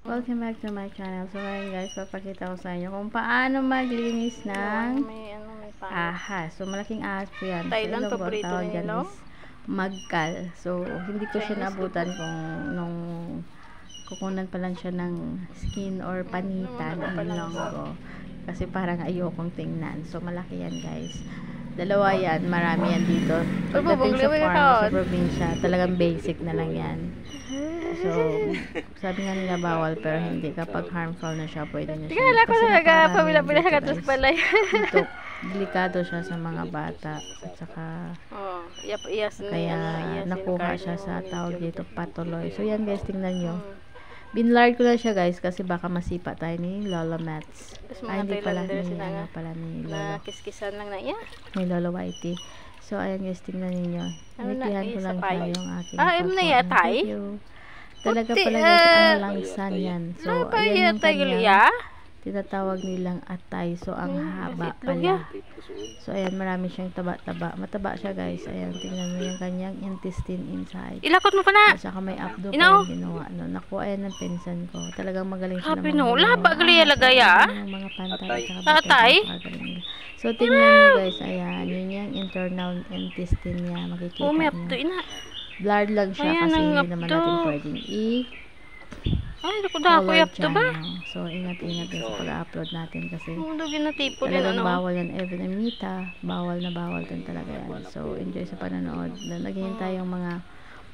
Welcome back to my channel. So ngayon guys, papakita ko sa inyo kung paano maglinis ng ahas. So malaking ahas po yan. Thailand, so, paborito dyan nila. is magkal. So hindi ko siya nabutan kung nung kukunan pa lang siya ng skin or panitan ng longgo. Kasi parang ayokong tingnan. So malaki yan guys. Dalawa yan, marami yan dito. Pagdating sa farm, sa probinsya, talagang basic na lang yan. So, sabi nga nila bawal, pero hindi. Kapag harmful na siya, pwede na siya. Kala ko talaga, pamila-pila ka gatos pala yan. Dito, delikado siya sa mga bata. At saka, kaya nakuha siya sa tawag dito, patuloy. So, yan guys, tingnan nyo. Binlard ko lang siya guys kasi baka masipa tayo ni Lolo Mats. Ay, hindi pala ni Lolo. Kiskisan lang na yan. Ni Lolo Whitey. So, ayan guys, tingnan ninyo. Inipihan ko lang siya yung aking yatay? Talaga pala guys, ang langsan yan. So, ayan yung kanyang tinatawag nilang atay. So, ang haba pala. So, ayan, marami siyang taba-taba. Mataba siya guys. Ayan, tingnan mo yung kanyang intestine inside. Ilakot mo pa na! At saka may abdo pa yung ginawa. No? Naku, ayan ang pinsan ko. Talagang magaling siya naman. Laba gali lagay yung mga pantay. Atay? So, tingnan nyo guys. Ayan, yun yung internal intestine niya. Makikita nyo. Blurred lang siya kasi hindi naman natin pwedeng ay, naku dako yap to ba? So, ingat-ingat sa pag-upload natin kasi talagang bawal yan, even amita, bawal na bawal din talaga yan. So, enjoy sa panonood.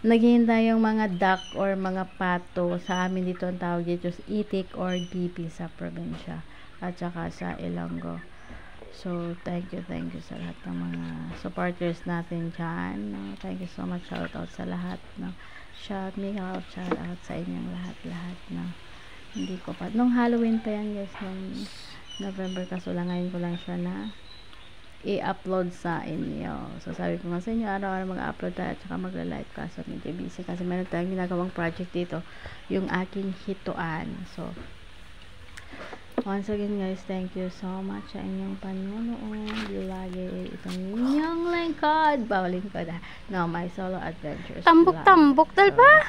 Naghihintay yung mga duck or mga pato. Sa amin dito ang tawag dito itik or gipi sa probinsya at saka sa Ilonggo. So, thank you sa lahat ng mga supporters natin dyan. No? Thank you so much. Shout out sa lahat. No? Shout out sa inyong lahat. No? Hindi ko pa. Nung Halloween pa yan guys. Nung November. Kaso lang ngayon ko lang siya na i-upload sa inyo. So, sabi ko nga sa inyo, araw-araw mag-upload tayo at saka magla-live kaso medyo busy. Kasi meron tayong ginagawang project dito. Yung aking hituan. So, once again guys, thank you so much sa inyong panonood. Lagi itong inyong lingkod. Lingkod ha. No, my solo adventures. Tambok dalba?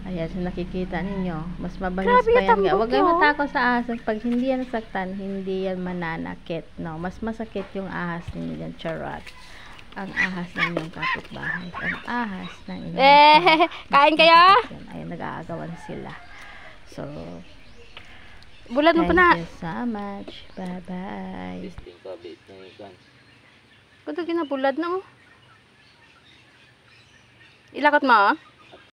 Ayan, so nakikita ninyo. Mas mabangis pa yan. Huwag kayo matakot sa ahas. Pag hindi yan nasaktan, hindi yan mananakit. No, mas masakit yung ahas ninyo yan. Charot. Ang ahas ng inyong kapitbahay. Ang ahas ng inyong kain kayo? Ayan, nag-aagawan sila. So, bulan mo pa na. Thank you so much. Bye-bye. Kuto ginabulad na mo. Ilakot mo.